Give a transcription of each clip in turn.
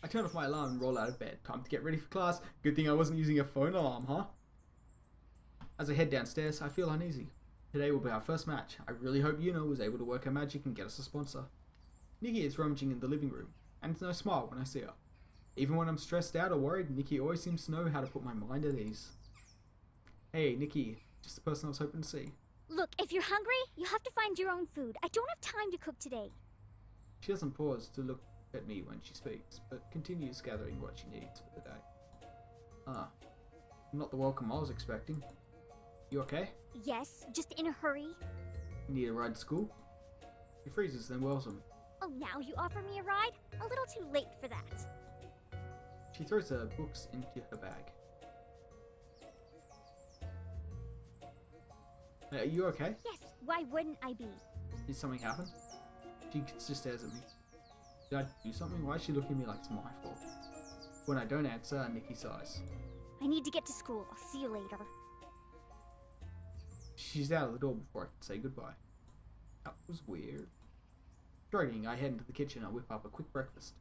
I turn off my alarm and roll out of bed. Time to get ready for class. Good thing I wasn't using a phone alarm, huh? As I head downstairs, I feel uneasy. Today will be our first match. I really hope Yuna was able to work her magic and get us a sponsor. Nikki is rummaging in the living room, and it's no smile when I see her. Even when I'm stressed out or worried, Nikki always seems to know how to put my mind at ease. Hey, Nikki. Just the person I was hoping to see. Look, if you're hungry, you have to find your own food. I don't have time to cook today. She doesn't pause to look at me when she speaks, but continues gathering what she needs for the day. Ah, not the welcome I was expecting. You okay? Yes, just in a hurry. Need a ride to school? He freezes, then whirls him. Oh, now you offer me a ride? A little too late for that. She throws her books into her bag. Are you okay? Yes, why wouldn't I be? Did something happen? She just stares at me. Did I do something? Why is she looking at me like it's my fault? When I don't answer, Nikki sighs. I need to get to school. I'll see you later. She's out of the door before I can say goodbye. That was weird. Shrugging, I head into the kitchen and whip up a quick breakfast.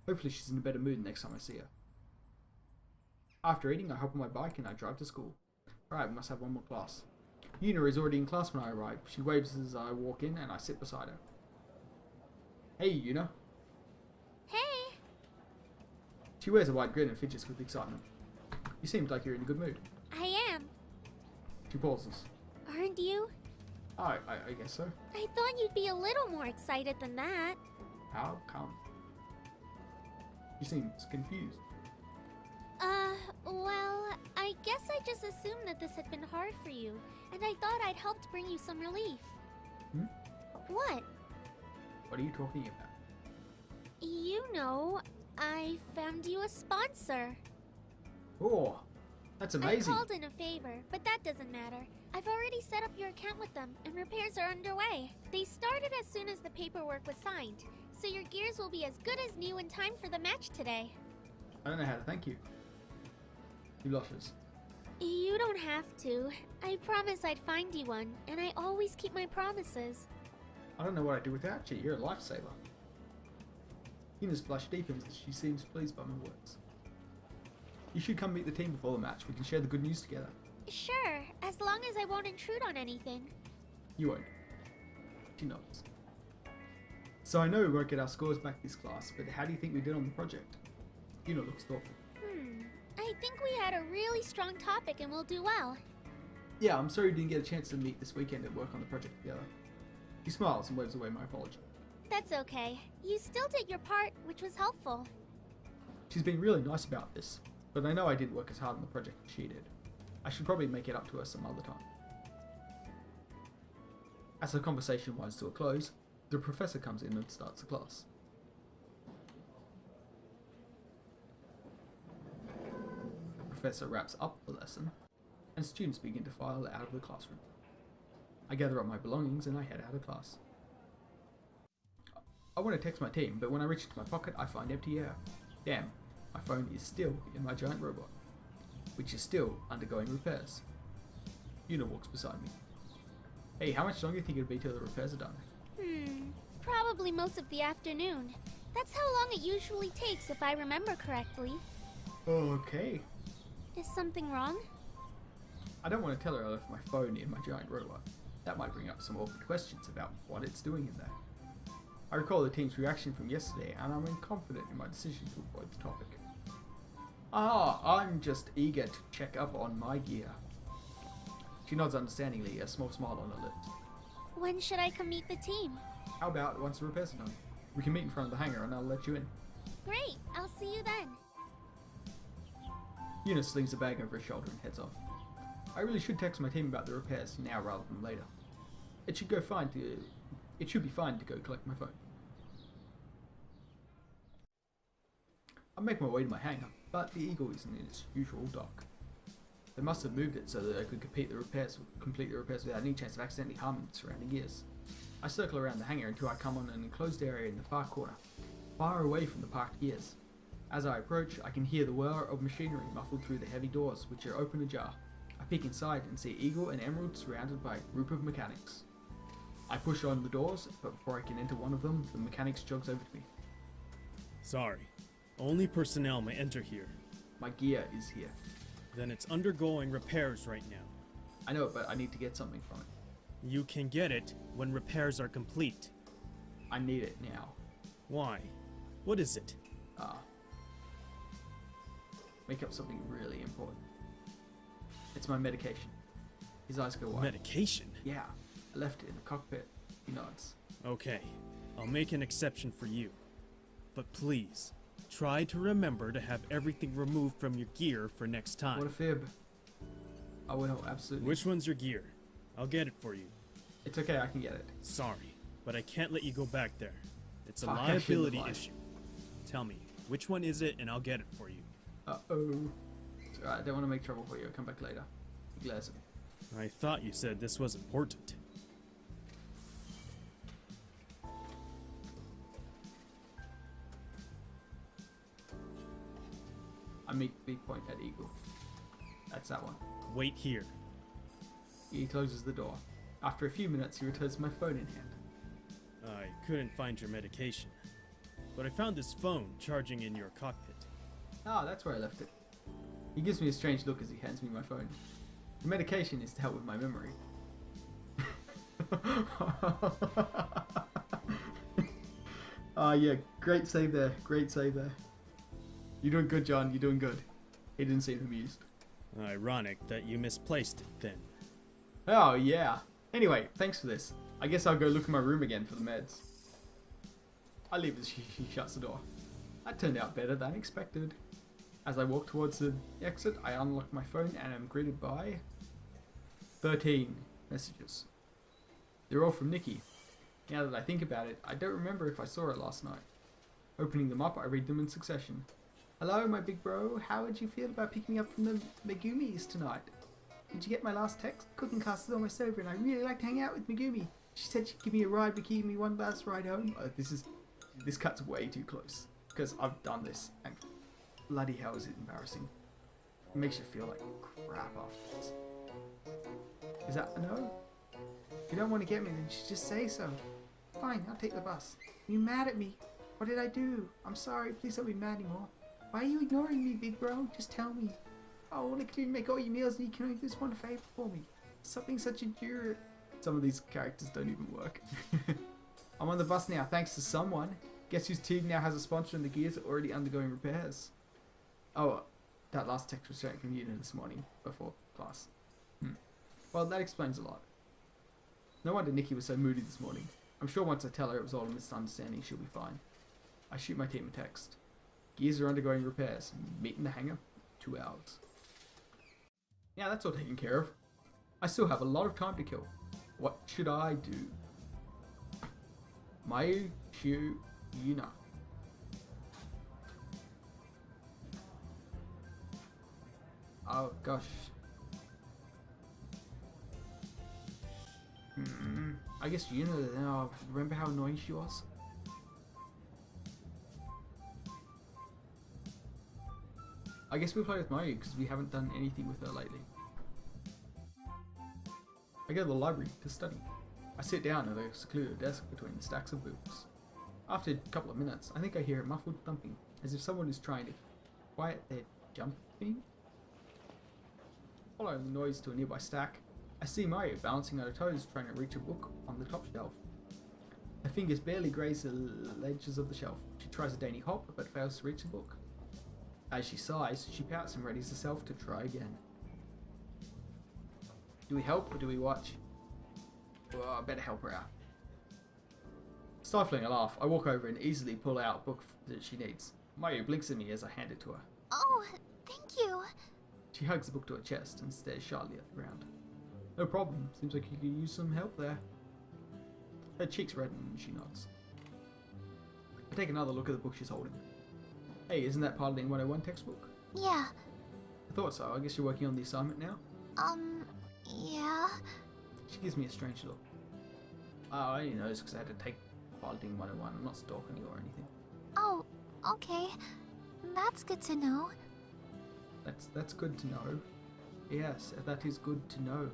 Hopefully she's in a better mood next time I see her. After eating, I hop on my bike and I drive to school. Alright, we must have one more class. Yuna is already in class when I arrive. She waves as I walk in and I sit beside her. Hey, Yuna. Hey! She wears a wide grin and fidgets with excitement. You seem like you're in a good mood. I am. She pauses. Aren't you? I guess so. I thought you'd be a little more excited than that. How come? She seems confused. Well, I guess I just assumed that this had been hard for you, and I thought I'd helped bring you some relief. What? What are you talking about? You know, I found you a sponsor. Oh, that's amazing. I called in a favor, but that doesn't matter. I've already set up your account with them, and repairs are underway. They started as soon as the paperwork was signed, so your gears will be as good as new in time for the match today. I don't know how to thank you. He blushes. You don't have to. I promised I'd find you one, and I always keep my promises. I don't know what I'd do without you. You're a lifesaver. Yuna's blush deepens as she seems pleased by my words. You should come meet the team before the match. We can share the good news together. Sure, as long as I won't intrude on anything. You won't. She nods. So I know we won't get our scores back this class, but how do you think we did on the project? Yuna looks thoughtful. I think we had a really strong topic and we'll do well. Yeah, I'm sorry we didn't get a chance to meet this weekend and work on the project together. He smiles and waves away my apology. That's okay. You still did your part, which was helpful. She's been really nice about this, but I know I didn't work as hard on the project as she did. I should probably make it up to her some other time. As the conversation winds to a close, the professor comes in and starts the class. The professor wraps up the lesson, and students begin to file out of the classroom. I gather up my belongings and I head out of class. I want to text my team, but when I reach into my pocket, I find empty air. Damn, my phone is still in my giant robot, which is still undergoing repairs. Yuna walks beside me. Hey, how much longer do you think it'll be till the repairs are done? Probably most of the afternoon. That's how long it usually takes if I remember correctly. Okay. Is something wrong? I don't want to tell her I left my phone in my giant robot. That might bring up some awkward questions about what it's doing in there. I recall the team's reaction from yesterday, and I'm confident in my decision to avoid the topic. I'm just eager to check up on my gear. She nods understandingly, a small smile on her lips. When should I come meet the team? How about once the repairs are done? We can meet in front of the hangar and I'll let you in. Great, I'll see you then. Yuna slings the bag over her shoulder and heads off. I really should text my team about the repairs now rather than later. It should be fine to go collect my phone. I make my way to my hangar, but the Eagle isn't in its usual dock. They must have moved it so that I could complete the repairs without any chance of accidentally harming the surrounding gears. I circle around the hangar until I come on an enclosed area in the far corner, far away from the parked gears. As I approach, I can hear the whir of machinery muffled through the heavy doors, which are open ajar. I peek inside and see Eagle and Emerald surrounded by a group of mechanics. I push on the doors, but before I can enter one of them, the mechanics jogs over to me. Sorry, Only personnel may enter here. My gear is here. Then it's undergoing repairs right now. I know, but I need to get something from it. You can get it when repairs are complete. I need it now. Why? What is it? Make up something really important. It's my medication. His eyes go wide. Medication? Yeah, I left it in the cockpit. He nods. Okay, I'll make an exception for you. But please, try to remember to have everything removed from your gear for next time. What a fib. I will, absolutely. Which one's your gear? I'll get it for you. It's okay, I can get it. Sorry, but I can't let you go back there. It's a Fuck, I shouldn't liability have lied. issue. Tell me, which one is it and I'll get it for you. Uh-oh. It's alright, I don't want to make trouble for you. I'll come back later. He glares at me. I thought you said this was important. I make big point at Eagle. That's that one. Wait here. He closes the door. After a few minutes, he returns my phone in hand. I couldn't find your medication, but I found this phone charging in your cockpit. Ah, that's where I left it. He gives me a strange look as he hands me my phone. The medication is to help with my memory. Yeah, great save there. Great save there. You're doing good, John. You're doing good. He didn't seem amused. Ironic that you misplaced it then. Oh, yeah. Anyway, thanks for this. I guess I'll go look in my room again for the meds. I leave as she shuts the door. That turned out better than expected. As I walk towards the exit, I unlock my phone and am greeted by 13 messages. They're all from Nikki. Now that I think about it, I don't remember if I saw her last night. Opening them up, I read them in succession. Hello, my big bro. How would you feel about picking me up from the Megumis tonight? Did you get my last text? Cooking class is almost over and I really like to hang out with Megumi. She said she'd give me a ride, but give me one last ride home. This cut's way too close. Because I've done this and bloody hell is it embarrassing. It makes you feel like crap afterwards. Is that a no? If you don't want to get me, then just say so. Fine, I'll take the bus. Are you mad at me? What did I do? I'm sorry, please don't be mad anymore. Why are you ignoring me, big bro? Just tell me. I want to clean make all your meals and you can only do this one favor for me. Something such a dure. Some of these characters don't even work. I'm on the bus now, thanks to someone. Guess whose team now has a sponsor and the gears are already undergoing repairs. Oh, that last text was straight from Una this morning, before class. Well, that explains a lot. No wonder Nikki was so moody this morning. I'm sure once I tell her it was all a misunderstanding, she'll be fine. I shoot my team a text. Gears are undergoing repairs. Meet in the hangar. 2 hours. Yeah, that's all taken care of. I still have a lot of time to kill. What should I do? Mayu Shu Yuna. Oh gosh. I guess Yuna now. Remember how annoying she was? I guess we'll play with Mayu because we haven't done anything with her lately. I go to the library to study. I sit down at a secluded desk between stacks of books. After a couple of minutes, I think I hear a muffled thumping, as if someone is trying to quiet their jumping. Following the noise to a nearby stack, I see Mayu balancing on her toes trying to reach a book on the top shelf. Her fingers barely graze the ledges of the shelf. She tries a dainty hop, but fails to reach the book. As she sighs, she pouts and readies herself to try again. Do we help or do we watch? Well, I better help her out. Stifling a laugh, I walk over and easily pull out a book that she needs. Mayu blinks at me as I hand it to her. Oh, thank you. She hugs the book to her chest and stares shyly at the ground. No problem, seems like you could use some help there. Her cheeks redden and she nods. I take another look at the book she's holding. Hey, isn't that Piloting 101 textbook? Yeah. I thought so, I guess you're working on the assignment now? Yeah. She gives me a strange look. Oh, I only noticed because I had to take Piloting 101. I'm not stalking you or anything. Oh, okay. That's good to know. That's good to know. Yes, that is good to know.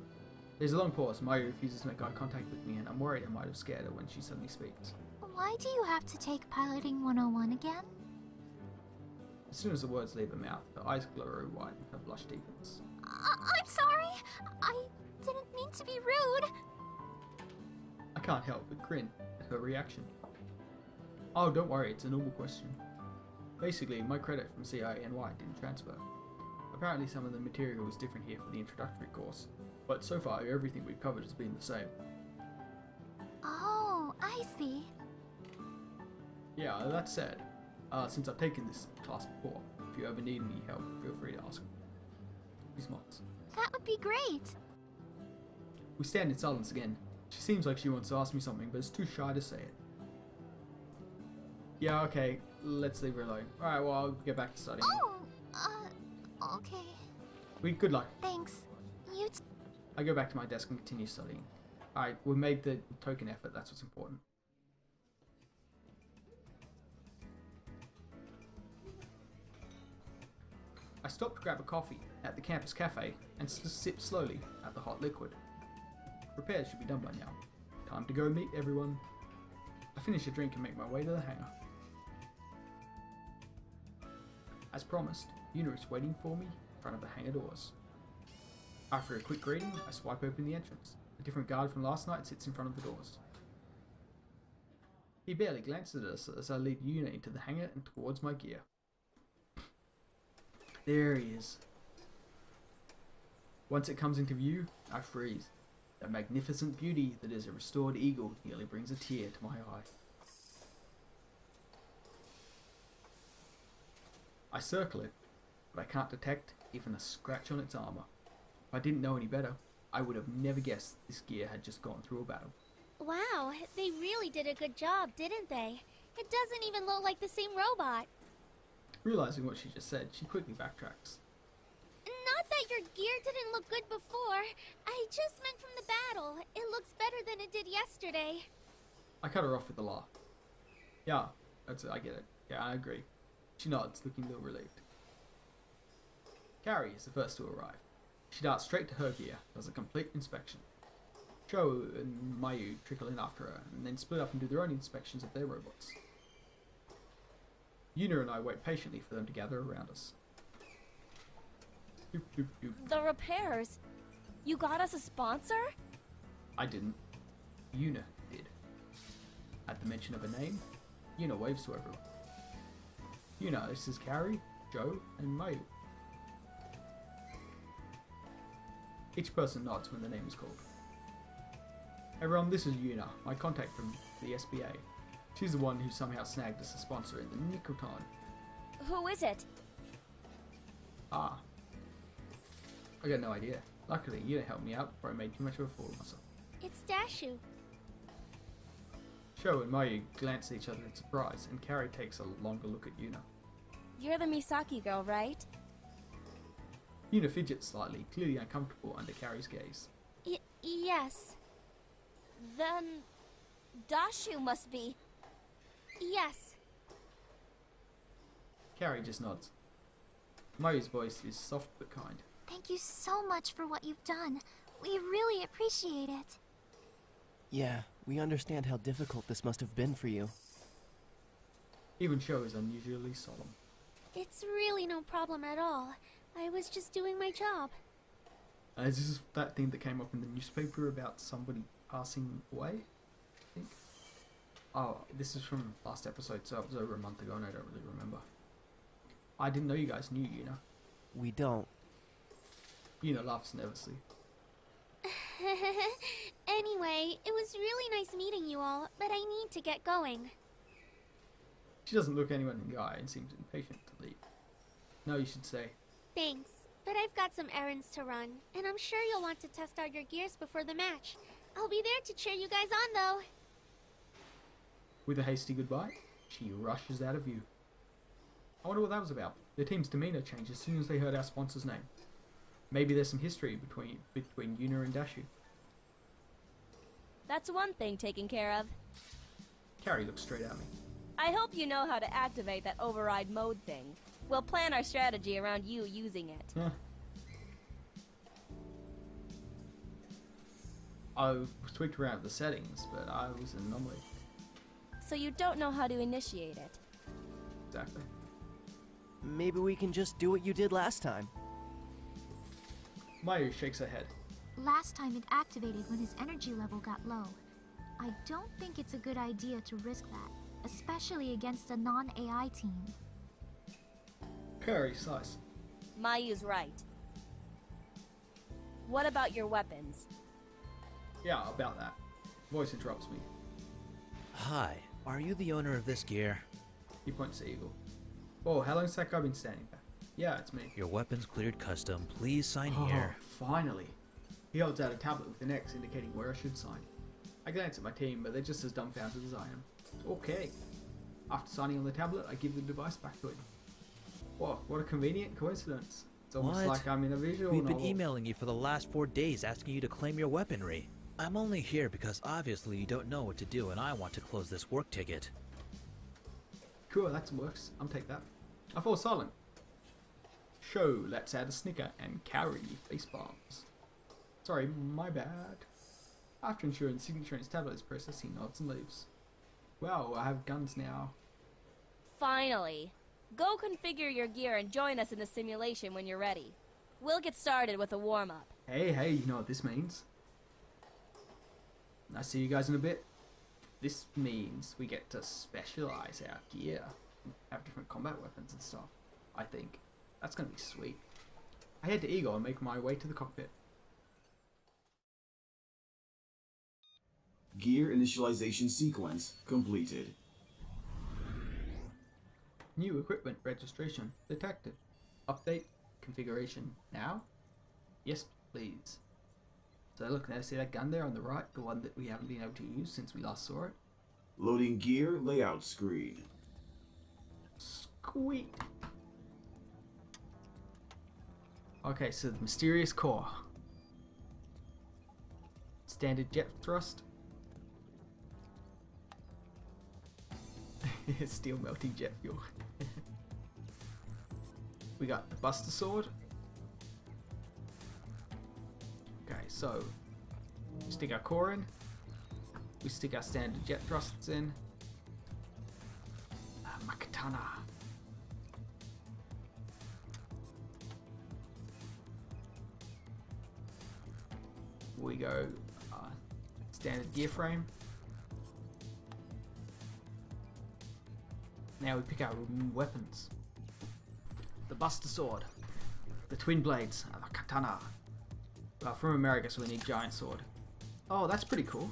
There's a long pause. Mayu refuses to make eye contact with me, and I'm worried I might have scared her when she suddenly speaks. Why do you have to take Piloting 101 again? As soon as the words leave her mouth, her eyes glow white and her blush deepens. I'm sorry. I didn't mean to be rude. I can't help but grin at her reaction. Oh, don't worry, it's a normal question. Basically, my credit from CINY didn't transfer. Apparently some of the material is different here for the introductory course, but so far everything we've covered has been the same. Oh, I see. Yeah, that said, since I've taken this class before, if you ever need any help, feel free to ask me. He smiles. That would be great. We stand in silence again. She seems like she wants to ask me something, but is too shy to say it. Yeah, okay, let's leave her alone. Alright, well, I'll get back to studying. Okay. Good luck. Thanks. You I go back to my desk and continue studying. Alright, we made the token effort, that's what's important. I stop to grab a coffee at the campus cafe and sip slowly at the hot liquid. Repairs should be done by now. Time to go meet everyone. I finish a drink and make my way to the hangar. As promised, Yuna is waiting for me in front of the hangar doors. After a quick greeting, I swipe open the entrance. A different guard from last night sits in front of the doors. He barely glances at us as I lead Yuna into the hangar and towards my gear. There he is. Once it comes into view, I freeze. The magnificent beauty that is a restored eagle nearly brings a tear to my eye. I circle it, but I can't detect even a scratch on its armor. If I didn't know any better, I would have never guessed this gear had just gone through a battle. Wow, they really did a good job, didn't they? It doesn't even look like the same robot. Realizing what she just said, she quickly backtracks. Not that your gear didn't look good before. I just meant from the battle. It looks better than it did yesterday. I cut her off with a laugh. Yeah, I get it. Yeah, I agree. She nods, looking a little relieved. Carrie is the first to arrive. She darts straight to her gear, does a complete inspection. Sho and Mayu trickle in after her, and then split up and do their own inspections of their robots. Yuna and I wait patiently for them to gather around us. Doop, doop, doop. The repairs? You got us a sponsor? I didn't. Yuna did. At the mention of her name, Yuna waves to everyone. Yuna, this is Carrie, Joe, and Mayu. Each person nods when the name is called. Everyone, this is Yuna, my contact from the SBA. She's the one who somehow snagged us a sponsor in the nick of time. Who is it? Ah. I got no idea. Luckily, Yuna helped me out before I made too much of a fool of myself. It's Dashu. Sho and Mayu glance at each other in surprise, and Carrie takes a longer look at Yuna. You're the Misaki girl, right? Yuna fidgets slightly, clearly uncomfortable under Carrie's gaze. Yes. Then Dashu must be. Yes. Carrie just nods. Mayu's voice is soft but kind. Thank you so much for what you've done. We really appreciate it. Yeah, we understand how difficult this must have been for you. Even Sho is unusually solemn. It's really no problem at all. I was just doing my job. Is this that thing that came up in the newspaper about somebody passing away? I think. Oh, this is from last episode, so it was over a month ago and I don't really remember. I didn't know you guys knew Yuna. We don't. Yuna laughs nervously. Anyway, it was really nice meeting you all, but I need to get going. She doesn't look anyone in the eye and seems impatient to leave. No, you should say. Thanks, but I've got some errands to run, and I'm sure you'll want to test out your gears before the match. I'll be there to cheer you guys on, though. With a hasty goodbye, she rushes out of view. I wonder what that was about. The team's demeanor changed as soon as they heard our sponsor's name. Maybe there's some history between Yuna and Dashu. That's one thing taken care of. Carrie looks straight at me. I hope you know how to activate that override mode thing. We'll plan our strategy around you using it. Huh. I tweaked around the settings, but I was an anomaly. So you don't know how to initiate it. Exactly. Maybe we can just do what you did last time. Mayu shakes her head. Last time it activated when his energy level got low. I don't think it's a good idea to risk that, especially against a non-AI team. Curry sighs. Mayu's right. What about your weapons? Yeah, about that. Voice interrupts me. Hi, are you the owner of this gear? He points to Eagle. Oh, how long's that guy been standing there? Yeah, it's me. Your weapons cleared custom. Please sign here. Finally. He holds out a tablet with an X indicating where I should sign. I glance at my team, but they're just as dumbfounded as I am. Okay. After signing on the tablet, I give the device back to him. What a convenient coincidence. It's almost What? like I'm in a visual We've been novel. emailing you for the last 4 days asking you to claim your weaponry. I'm only here because obviously you don't know what to do and I want to close this work ticket. Cool, that works. I'll take that. I fall silent. Show, let's add a snicker and carry face bombs. Sorry, my bad. After ensuring the signature in his tablet is processed, he nods and leaves. Wow, I have guns now. Finally. Go configure your gear and join us in the simulation when you're ready. We'll get started with a warm-up. Hey, you know what this means? I see you guys in a bit. This means we get to specialize our gear. Have different combat weapons and stuff. I think. That's gonna be sweet. I head to Eagle and make my way to the cockpit. Gear initialization sequence completed. New equipment registration detected. Update configuration now? Yes, please. So look there, see that gun there on the right? The one that we haven't been able to use since we last saw it? Loading gear layout screen. Sweet. Okay, so the mysterious core. Standard jet thrust. Steel melting jet fuel. We got the Buster Sword. Okay, so we stick our core in. We stick our standard jet thrusts in. My katana. We go standard gear frame. Now we pick our weapons. The Buster Sword. The Twin Blades. The Katana. From America, so we need Giant Sword. Oh, that's pretty cool.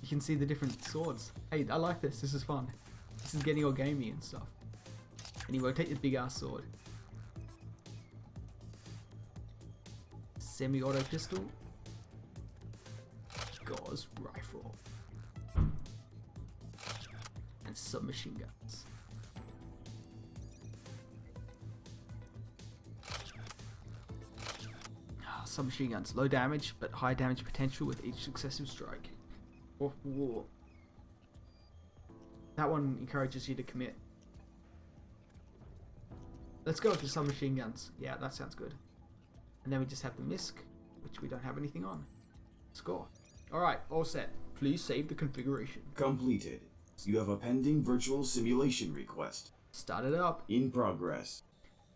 You can see the different swords. Hey, I like this. This is fun. This is getting all gamey and stuff. And you rotate your big ass sword. Semi-auto pistol. Gauze rifle. And submachine guns. Submachine guns. Low damage, but high damage potential with each successive strike. Whoa. That one encourages you to commit. Let's go with the submachine guns. Yeah, that sounds good. And then we just have the MISC, which we don't have anything on. Score. Alright, all set. Please save the configuration. Completed. You have a pending virtual simulation request. Start it up. In progress.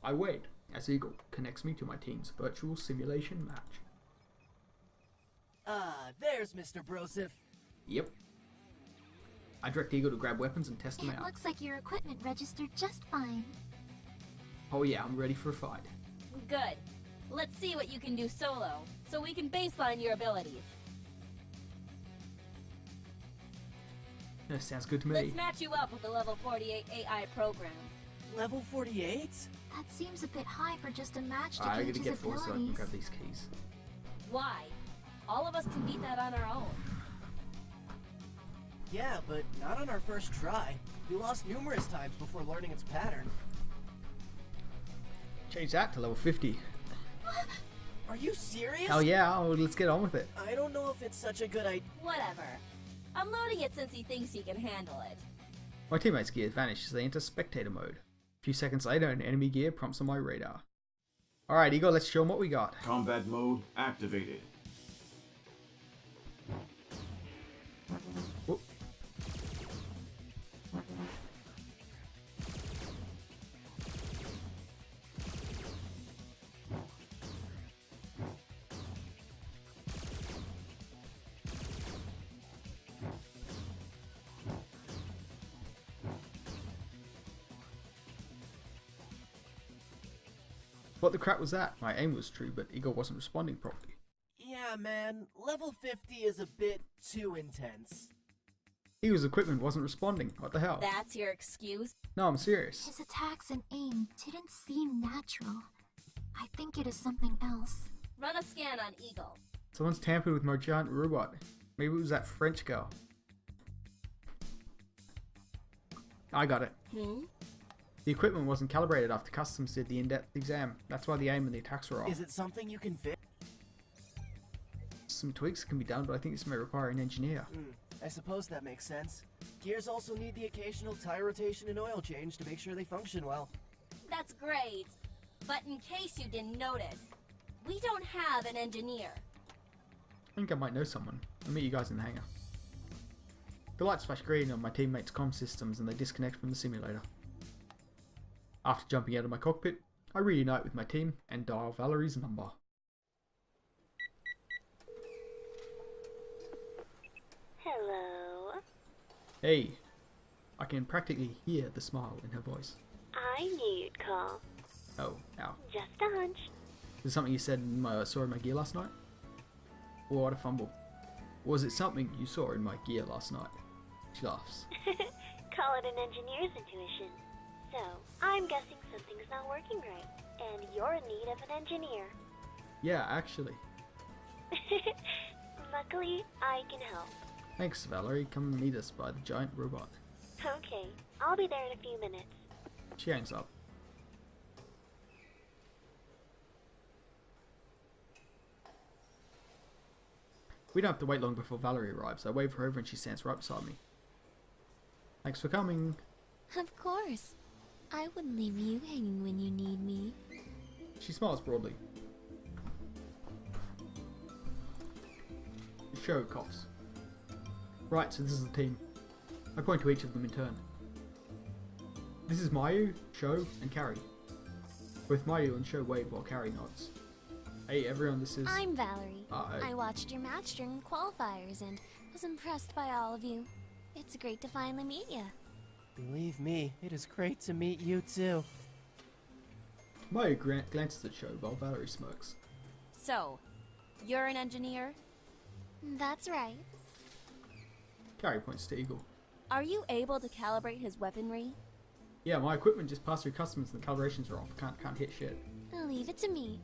I wait as Eagle connects me to my team's virtual simulation match. There's Mr. Broseph. Yep. I direct Eagle to grab weapons and test them It out. looks like your equipment registered just fine. Oh yeah, I'm ready for a fight. Good. Let's see what you can do solo, so we can baseline your abilities. That sounds good to me. Let's match you up with the level 48 AI program. Level 48? That seems a bit high for just a match to I gauge gotta his get forward so I can abilities. grab these keys. Why? All of us can beat that on our own. Yeah, but not on our first try. We lost numerous times before learning its pattern. Change that to level 50. Are you serious? Hell yeah, let's get on with it. I don't know if it's such a good idea. Whatever. I'm loading it since he thinks he can handle it. My teammates' gears vanish as they enter spectator mode. A few seconds later, an enemy gear prompts on my radar. Alright, Eagle, let's show them what we got. Combat mode activated. Whoop. What the crap was that? My aim was true, but Igor wasn't responding properly. Yeah, man. Level 50 is a bit too intense. Eagle's equipment wasn't responding. What the hell? That's your excuse? No, I'm serious. His attacks and aim didn't seem natural. I think it is something else. Run a scan on Eagle. Someone's tampered with my giant robot. Maybe it was that French girl. I got it. The equipment wasn't calibrated after Customs did the in-depth exam. That's why the aim and the attacks were off. Is it something you can fix? Some tweaks can be done, but I think this may require an engineer. I suppose that makes sense. Gears also need the occasional tire rotation and oil change to make sure they function well. That's great. But in case you didn't notice, we don't have an engineer. I think I might know someone. I'll meet you guys in the hangar. The lights flash green on my teammates' comm systems and they disconnect from the simulator. After jumping out of my cockpit, I reunite with my team and dial Valerie's number. Hello. Hey, I can practically hear the smile in her voice. I knew you'd call. Oh, ow. Just a hunch. Is it something you said saw in my gear last night? Oh, what a fumble. Or was it something you saw in my gear last night? She laughs. Call it an engineer's intuition. So, I'm guessing something's not working right, and you're in need of an engineer. Yeah, actually. Luckily, I can help. Thanks, Valerie. Come meet us by the giant robot. Okay, I'll be there in a few minutes. She hangs up. We don't have to wait long before Valerie arrives. I wave her over and she stands right beside me. Thanks for coming. Of course. I wouldn't leave you hanging when you need me. She smiles broadly. Sho coughs. Right, so this is the team. I point to each of them in turn. This is Mayu, Sho, and Carrie. Both Mayu and Sho wave while Carrie nods. Hey everyone, this is... I'm Valerie. Hey. I watched your match during the qualifiers and was impressed by all of you. It's great to finally meet you. Believe me, it is great to meet you too. Mayu glances at Sho while Valerie smirks. So, you're an engineer? That's right. Carrie points to Eagle. Are you able to calibrate his weaponry? Yeah, my equipment just passed through customs and the calibrations are off. Can't hit shit. Leave it to me.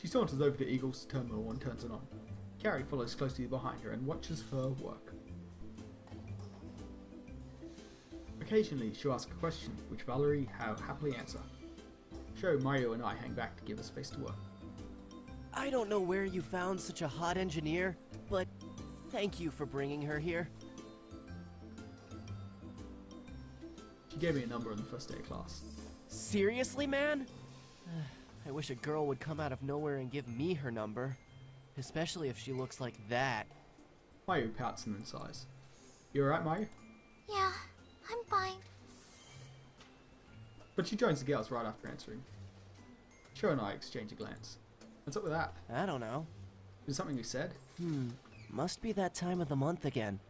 She saunters over to Eagle's terminal and turns it on. Carrie follows closely behind her and watches her work. Occasionally, she'll ask a question, which Valerie will happily answer. Sho, Mario, and I hang back to give her space to work. I don't know where you found such a hot engineer, but thank you for bringing her here. She gave me a number on the first day of class. Seriously, man? I wish a girl would come out of nowhere and give me her number. Especially if she looks like that. Mayu pouts and then sighs. You alright, Mayu? Yeah, I'm fine. But she joins the girls right after answering. Sho and I exchange a glance. What's up with that? I don't know. Is it something we said? Must be that time of the month again.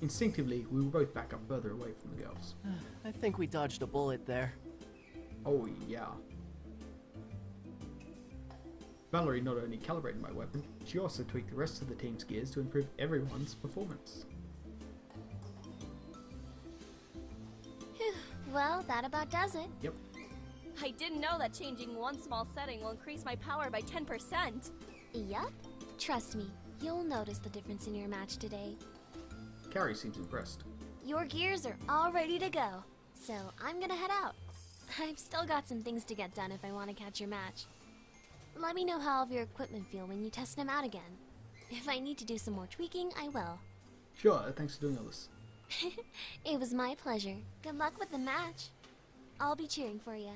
Instinctively, we will both back up further away from the girls. I think we dodged a bullet there. Oh yeah. Valerie not only calibrated my weapon, she also tweaked the rest of the team's gears to improve everyone's performance. Phew, well, that about does it. Yep. I didn't know that changing one small setting will increase my power by 10%. Yup. Trust me, you'll notice the difference in your match today. Carrie seems impressed. Your gears are all ready to go, so I'm gonna head out. I've still got some things to get done if I want to catch your match. Let me know how all of your equipment feel when you test them out again. If I need to do some more tweaking, I will. Sure, thanks for doing all this. It was my pleasure. Good luck with the match. I'll be cheering for you.